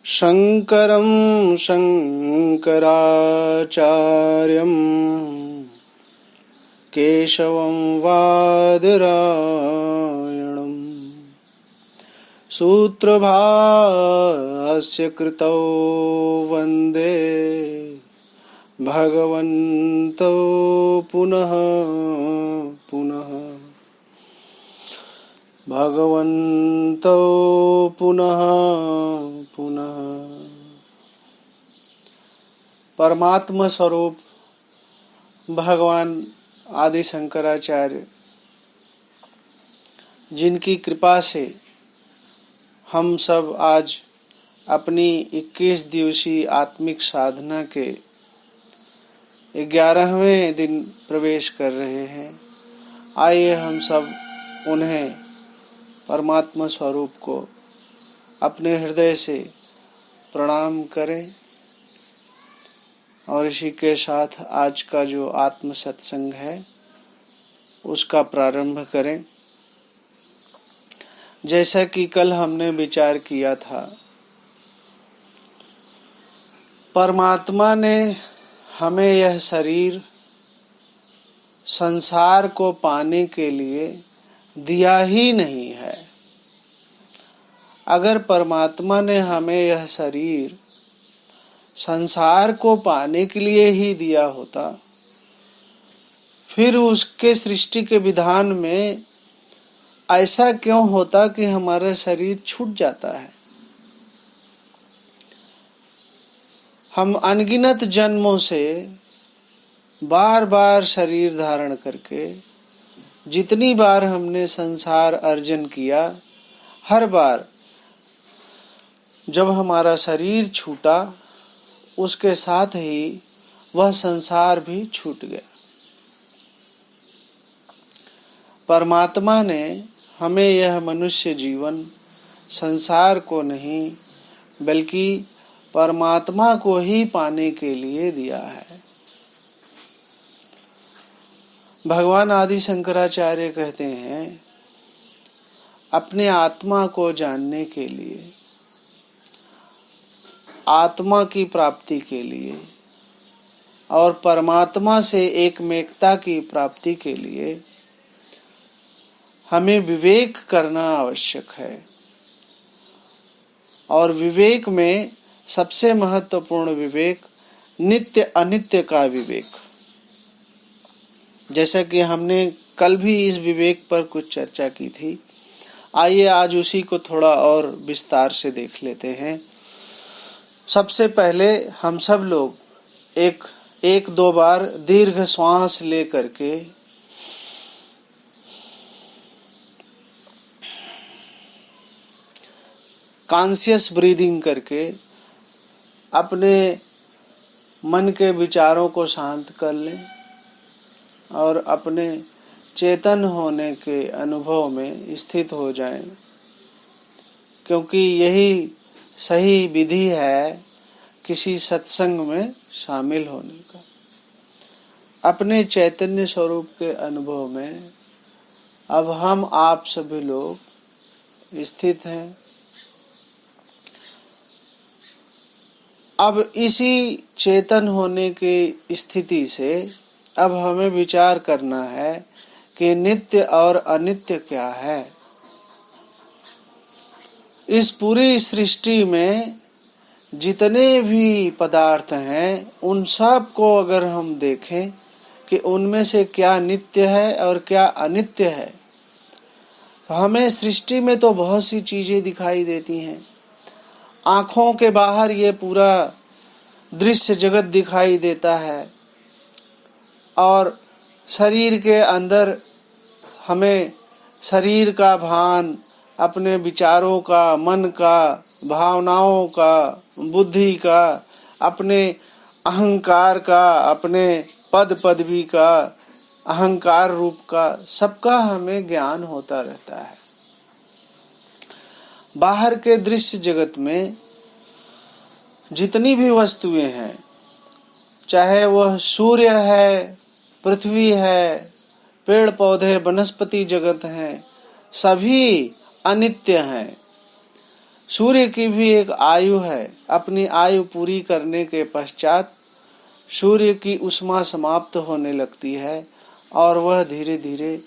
शङ्करं शङ्कराचार्यं केशवं वादरायणं सूत्रभाष्यकृतौ वन्दे भगवन्तौ पुनः पुनः भगवन्तौ पुनः पुनः। परमात्मा स्वरूप भगवान आदि शंकराचार्य, जिनकी कृपा से हम सब आज अपनी 21 दिवसीय आत्मिक साधना के 11वें दिन प्रवेश कर रहे हैं। आइए हम सब उन्हें, परमात्मा स्वरूप को अपने हृदय से प्रणाम करें और इसी के साथ आज का जो आत्म सत्संग है उसका प्रारंभ करें। जैसा कि कल हमने विचार किया था, परमात्मा ने हमें यह शरीर संसार को पाने के लिए दिया ही नहीं है। अगर परमात्मा ने हमें यह शरीर संसार को पाने के लिए ही दिया होता, फिर उसके सृष्टि के विधान में ऐसा क्यों होता कि हमारा शरीर छूट जाता है। हम अनगिनत जन्मों से बार बार शरीर धारण करके जितनी बार हमने संसार अर्जन किया, हर बार जब हमारा शरीर छूटा उसके साथ ही वह संसार भी छूट गया। परमात्मा ने हमें यह मनुष्य जीवन संसार को नहीं बल्कि परमात्मा को ही पाने के लिए दिया है। भगवान आदि शंकराचार्य कहते हैं, अपने आत्मा को जानने के लिए, आत्मा की प्राप्ति के लिए और परमात्मा से एकमेकता की प्राप्ति के लिए हमें विवेक करना आवश्यक है। और विवेक में सबसे महत्वपूर्ण विवेक नित्य अनित्य का विवेक। जैसा कि हमने कल भी इस विवेक पर कुछ चर्चा की थी, आइए आज उसी को थोड़ा और विस्तार से देख लेते हैं। सबसे पहले हम सब लोग एक दो बार दीर्घ श्वास ले करके कॉन्शियस ब्रीदिंग करके अपने मन के विचारों को शांत कर लें और अपने चेतन होने के अनुभव में स्थित हो जाएं, क्योंकि यही सही विधि है किसी सत्संग में शामिल होने का। अपने चैतन्य स्वरूप के अनुभव में अब हम आप सभी लोग स्थित हैं। अब इसी चेतन होने की स्थिति से अब हमें विचार करना है कि नित्य और अनित्य क्या है। इस पूरी सृष्टि में जितने भी पदार्थ हैं, उन सब को अगर हम देखें कि उनमें से क्या नित्य है और क्या अनित्य है, तो हमें सृष्टि में तो बहुत सी चीजें दिखाई देती हैं। आँखों के बाहर ये पूरा दृश्य जगत दिखाई देता है और शरीर के अंदर हमें शरीर का भान, अपने विचारों का, मन का, भावनाओं का, बुद्धि का, अपने अहंकार का, अपने पद पदवी का, अहंकार रूप का, सबका हमें ज्ञान होता रहता है। बाहर के दृश्य जगत में जितनी भी वस्तुएं हैं, चाहे वह सूर्य है, पृथ्वी है, पेड़ पौधे, वनस्पति जगत हैं, सभी अनित्य हैं। सूर्य की भी एक आयु है। अपनी आयु पूरी करने के पश्चात सूर्य की ऊष्मा समाप्त होने लगती है और वह धीरे धीरे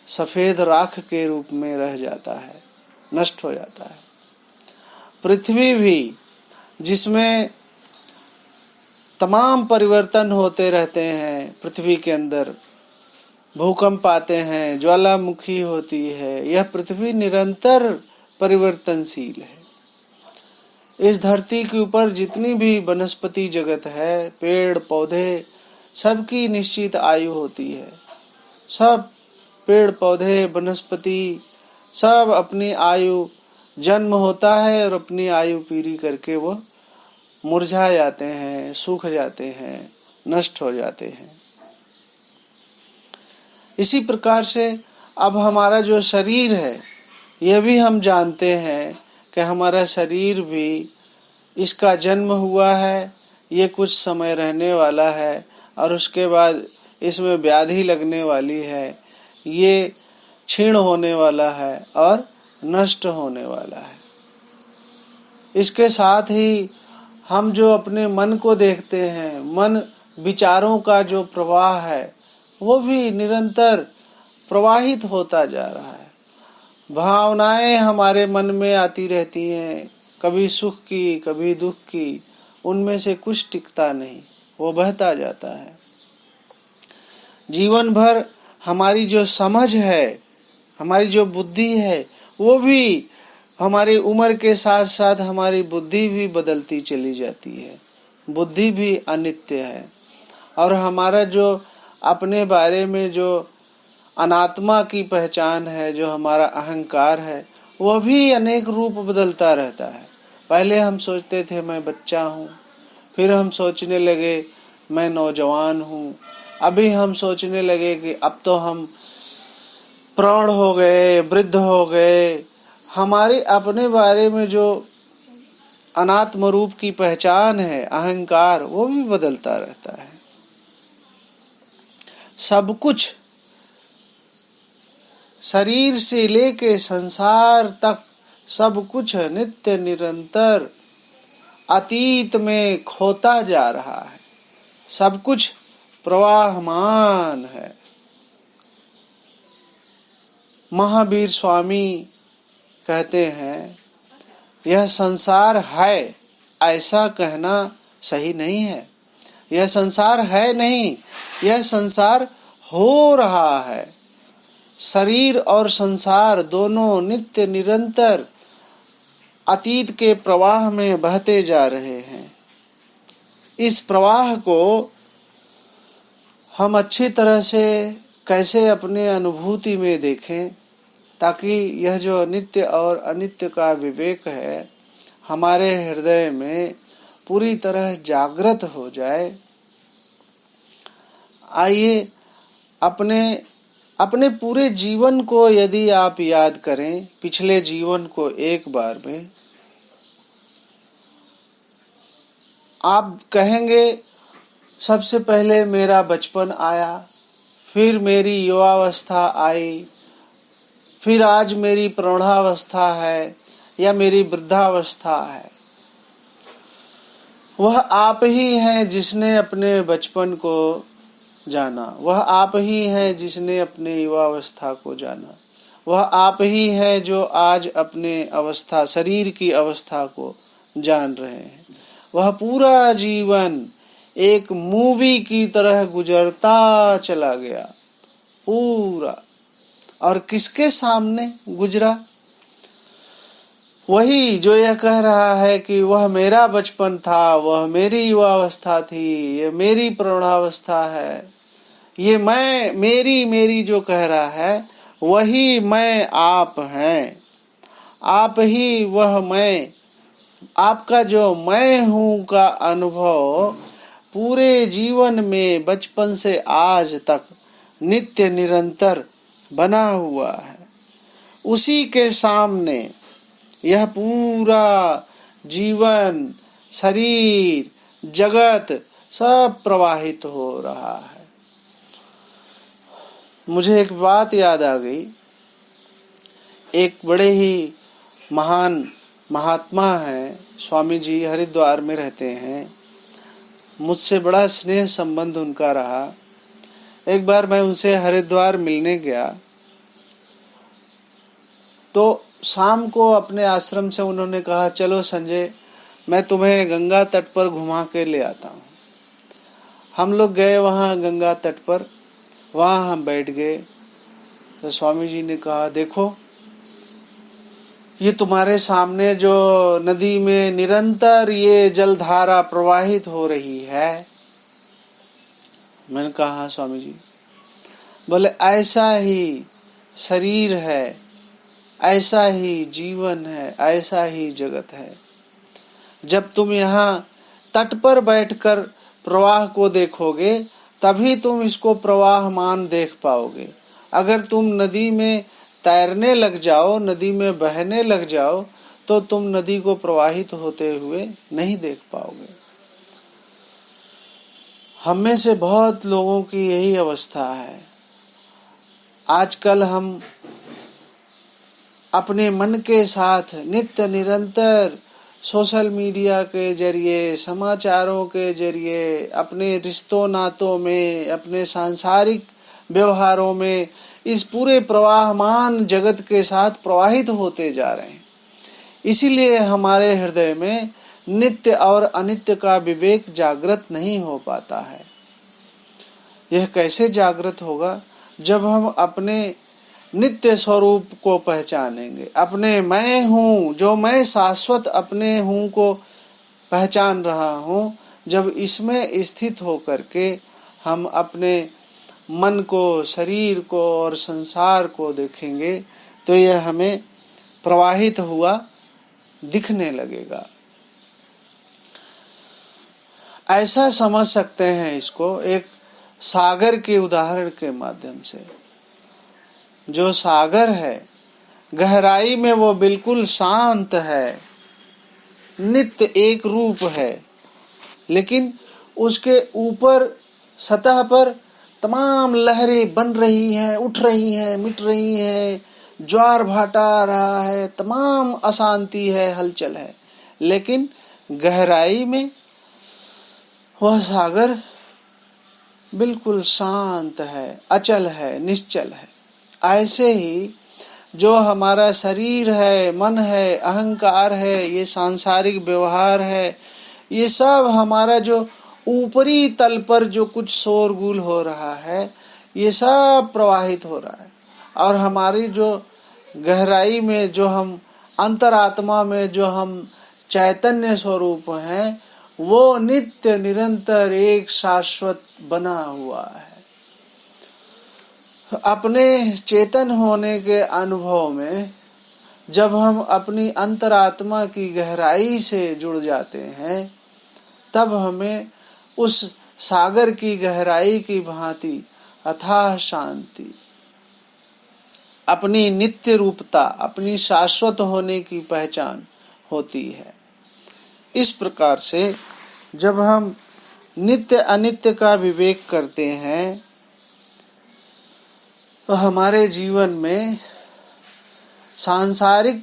सफेद राख के रूप में रह जाता है, नष्ट हो जाता है। पृथ्वी भी, जिसमें तमाम परिवर्तन होते रहते हैं, पृथ्वी के अंदर भूकंप आते हैं, ज्वालामुखी होती है, यह पृथ्वी निरंतर परिवर्तनशील है। इस धरती के ऊपर जितनी भी वनस्पति जगत है, पेड़ पौधे, सबकी निश्चित आयु होती है। सब पेड़ पौधे वनस्पति सब अपनी आयु, जन्म होता है और अपनी आयु पूरी करके वो मुरझा जाते हैं, सूख जाते हैं, नष्ट हो जाते हैं। इसी प्रकार से अब हमारा जो शरीर है, यह भी हम जानते हैं कि हमारा शरीर भी, इसका जन्म हुआ है, ये कुछ समय रहने वाला है और उसके बाद इसमें व्याधि लगने वाली है, ये क्षीण होने वाला है और नष्ट होने वाला है। इसके साथ ही हम जो अपने मन को देखते हैं, मन विचारों का जो प्रवाह है वो भी निरंतर प्रवाहित होता जा रहा है। भावनाएं हमारे मन में आती रहती हैं, कभी सुख की कभी दुख की, उनमें से कुछ टिकता नहीं, वो बहता जाता है। जीवन भर हमारी जो समझ है, हमारी जो बुद्धि है, वो भी हमारी उम्र के साथ साथ हमारी बुद्धि भी बदलती चली जाती है। बुद्धि भी अनित्य है और हमारा जो अपने बारे में जो अनात्मा की पहचान है, जो हमारा अहंकार है, वह भी अनेक रूप बदलता रहता है। पहले हम सोचते थे मैं बच्चा हूँ, फिर हम सोचने लगे मैं नौजवान हूँ, अभी हम सोचने लगे कि अब तो हम प्रौढ़ हो गए, वृद्ध हो गए। हमारे अपने बारे में जो अनात्म रूप की पहचान है, अहंकार, वो भी बदलता रहता है। सब कुछ, शरीर से लेके संसार तक, सब कुछ नित्य निरंतर अतीत में खोता जा रहा है। सब कुछ प्रवाहमान है। महावीर स्वामी कहते हैं, यह संसार है ऐसा कहना सही नहीं है। यह संसार है नहीं, यह संसार हो रहा है। शरीर और संसार दोनों नित्य निरंतर अतीत के प्रवाह में बहते जा रहे हैं। इस प्रवाह को हम अच्छी तरह से कैसे अपने अनुभूति में देखें, ताकि यह जो नित्य और अनित्य का विवेक है हमारे हृदय में पूरी तरह जागृत हो जाए। आइए अपने पूरे जीवन को यदि आप याद करें, पिछले जीवन को एक बार में, आप कहेंगे सबसे पहले मेरा बचपन आया, फिर मेरी युवावस्था आई, फिर आज मेरी प्रौढ़ावस्था है या मेरी वृद्धावस्था है। वह आप ही हैं जिसने अपने बचपन को जाना, वह आप ही हैं जिसने अपने युवावस्था को जाना, वह आप ही हैं जो आज अपने अवस्था, शरीर की अवस्था को जान रहे हैं। वह पूरा जीवन एक मूवी की तरह गुजरता चला गया, पूरा। और किसके सामने गुजरा? वही जो यह कह रहा है कि वह मेरा बचपन था, वह मेरी युवावस्था थी, ये मेरी प्रौढ़ावस्था है, ये मैं, मेरी जो कह रहा है, वही मैं आप हैं। आप ही वह मैं, आपका जो मैं हूँ का अनुभव पूरे जीवन में बचपन से आज तक नित्य निरंतर बना हुआ है। उसी के सामने यह पूरा जीवन, शरीर, जगत सब प्रवाहित हो रहा है। मुझे एक बात याद आ गई। एक बड़े ही महान महात्मा हैं, स्वामी जी हरिद्वार में रहते हैं। मुझसे बड़ा स्नेह संबंध उनका रहा। एक बार मैं उनसे हरिद्वार मिलने गया तो शाम को अपने आश्रम से उन्होंने कहा, चलो संजय, मैं तुम्हें गंगा तट पर घुमा के ले आता हूँ। हम लोग गए वहाँ गंगा तट पर, वहाँ हम बैठ गए। तो स्वामी जी ने कहा, देखो ये तुम्हारे सामने जो नदी में निरंतर ये जलधारा प्रवाहित हो रही है। मैंने कहा, हाँ स्वामी जी। बोले, ऐसा ही शरीर है, ऐसा ही जीवन है, ऐसा ही जगत है। जब तुम यहाँ तट पर बैठकर प्रवाह को देखोगे तभी तुम इसको प्रवाहमान देख पाओगे। अगर तुम नदी में तैरने लग जाओ, नदी में बहने लग जाओ, तो तुम नदी को प्रवाहित होते हुए नहीं देख पाओगे। हम में से बहुत लोगों की यही अवस्था है। आजकल हम अपने मन के साथ नित्य निरंतर सोशल मीडिया के जरिए, समाचारों के जरिए, अपने रिश्तों नातों में, अपने सांसारिक व्यवहारों में इस पूरे प्रवाहमान जगत के साथ प्रवाहित होते जा रहे हैं। इसीलिए हमारे हृदय में नित्य और अनित्य का विवेक जागृत नहीं हो पाता है। यह कैसे जागृत होगा? जब हम अपने नित्य स्वरूप को पहचानेंगे, अपने मैं हूँ, जो मैं शाश्वत अपने हूँ को पहचान रहा हूँ। जब इसमें स्थित होकर के हम अपने मन को, शरीर को और संसार को देखेंगे तो यह हमें प्रवाहित हुआ दिखने लगेगा। ऐसा समझ सकते हैं इसको एक सागर के उदाहरण के माध्यम से। जो सागर है, गहराई में वो बिल्कुल शांत है, नित्य एक रूप है, लेकिन उसके ऊपर सतह पर तमाम लहरें बन रही हैं, उठ रही हैं, मिट रही हैं, ज्वार भाटा आ रहा है, तमाम अशांति है, हलचल है। लेकिन गहराई में वह सागर बिल्कुल शांत है, अचल है, निश्चल है। ऐसे ही जो हमारा शरीर है, मन है, अहंकार है, ये सांसारिक व्यवहार है, ये सब हमारा जो ऊपरी तल पर जो कुछ शोरगुल हो रहा है, ये सब प्रवाहित हो रहा है। और हमारी जो गहराई में, जो हम अंतरात्मा में, जो हम चैतन्य स्वरूप हैं, वो नित्य निरंतर एक शाश्वत बना हुआ है। अपने चेतन होने के अनुभव में जब हम अपनी अंतरात्मा की गहराई से जुड़ जाते हैं, तब हमें उस सागर की गहराई की भांति अथाह शांति, अपनी नित्य रूपता, अपनी शाश्वत होने की पहचान होती है। इस प्रकार से जब हम नित्य अनित्य का विवेक करते हैं तो हमारे जीवन में सांसारिक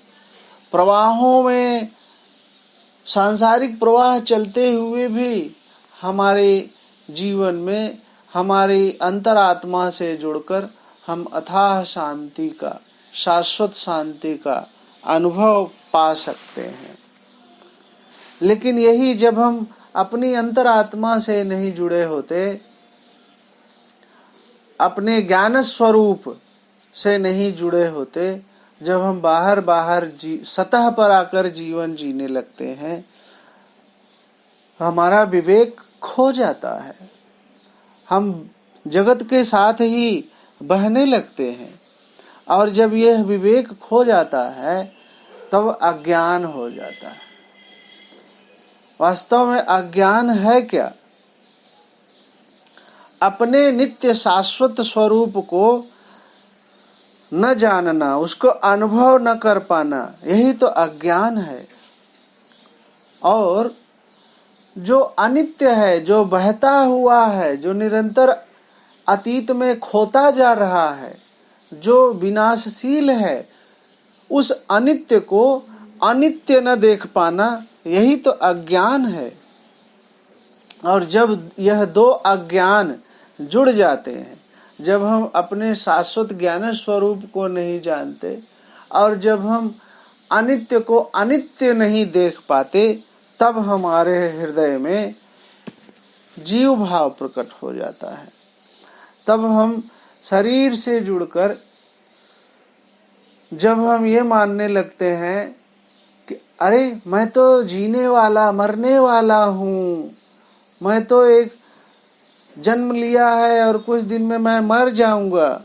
प्रवाहों में, सांसारिक प्रवाह चलते हुए भी हमारे जीवन में हमारी अंतरात्मा से जुड़कर हम अथाह शांति का, शाश्वत शांति का अनुभव पा सकते हैं। लेकिन यही जब हम अपनी अंतरात्मा से नहीं जुड़े होते, अपने ज्ञान स्वरूप से नहीं जुड़े होते, जब हम बाहर सतह पर आकर जीवन जीने लगते हैं, हमारा विवेक खो जाता है। हम जगत के साथ ही बहने लगते हैं, और जब यह विवेक खो जाता है तब अज्ञान हो जाता है। वास्तव में अज्ञान है क्या? अपने नित्य शाश्वत स्वरूप को न जानना, उसको अनुभव न कर पाना, यही तो अज्ञान है। और जो अनित्य है, जो बहता हुआ है, जो निरंतर अतीत में खोता जा रहा है, जो विनाशशील है, उस अनित्य को अनित्य न देख पाना, यही तो अज्ञान है। और जब यह दो अज्ञान जुड़ जाते हैं, जब हम अपने शाश्वत ज्ञान स्वरूप को नहीं जानते और जब हम अनित्य को अनित्य नहीं देख पाते, तब हमारे हृदय में जीव भाव प्रकट हो जाता है। तब हम शरीर से जुड़कर जब हम ये मानने लगते हैं कि अरे मैं तो जीने वाला मरने वाला हूँ, मैं तो एक जन्म लिया है और कुछ दिन में मैं मर जाऊंगा,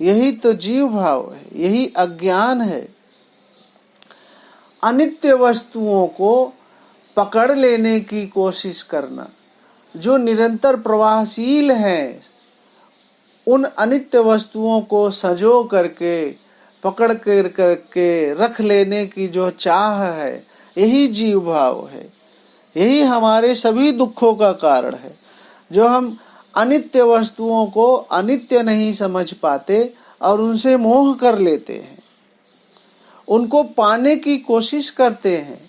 यही तो जीव भाव है, यही अज्ञान है। अनित्य वस्तुओं को पकड़ लेने की कोशिश करना, जो निरंतर प्रवाहशील हैं, उन अनित्य वस्तुओं को संजो करके पकड़ कर करके रख लेने की जो चाह है, यही जीव भाव है। यही हमारे सभी दुखों का कारण है। जो हम अनित्य वस्तुओं को अनित्य नहीं समझ पाते और उनसे मोह कर लेते हैं, उनको पाने की कोशिश करते हैं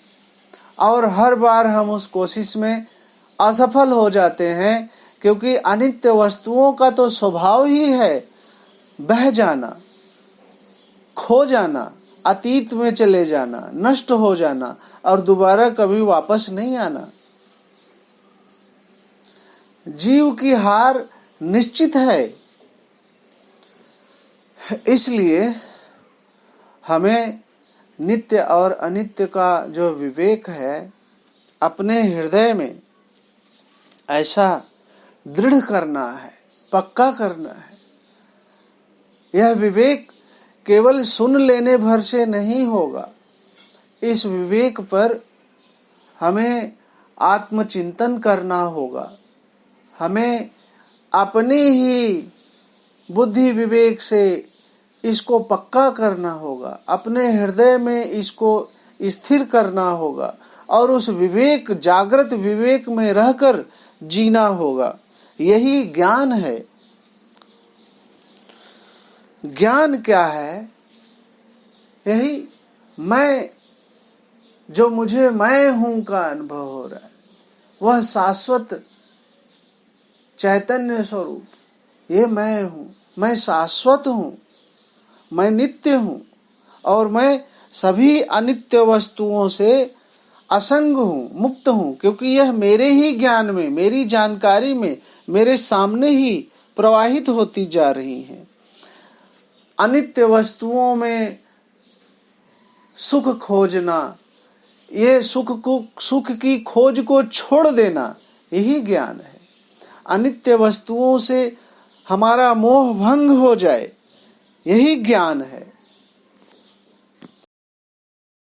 और हर बार हम उस कोशिश में असफल हो जाते हैं, क्योंकि अनित्य वस्तुओं का तो स्वभाव ही है बह जाना, खो जाना, अतीत में चले जाना, नष्ट हो जाना और दोबारा कभी वापस नहीं आना। जीव की हार निश्चित है। इसलिए हमें नित्य और अनित्य का जो विवेक है, अपने हृदय में ऐसा दृढ़ करना है, पक्का करना है। यह विवेक केवल सुन लेने भर से नहीं होगा। इस विवेक पर हमें आत्मचिंतन करना होगा। हमें अपने ही बुद्धि विवेक से इसको पक्का करना होगा, अपने हृदय में इसको स्थिर करना होगा और उस विवेक, जागृत विवेक में रहकर जीना होगा। यही ज्ञान है। ज्ञान क्या है? यही मैं, जो मुझे मैं हूं का अनुभव हो रहा है, वह शाश्वत चैतन्य स्वरूप, ये मैं हूं, मैं शाश्वत हूं, मैं नित्य हूं और मैं सभी अनित्य वस्तुओं से असंग हूं, मुक्त हूं, क्योंकि यह मेरे ही ज्ञान में, मेरी जानकारी में, मेरे सामने ही प्रवाहित होती जा रही हैं। अनित्य वस्तुओं में सुख खोजना, ये सुख की खोज को छोड़ देना, यही ज्ञान है। अनित्य वस्तुओं से हमारा मोह भंग हो जाए, यही ज्ञान है।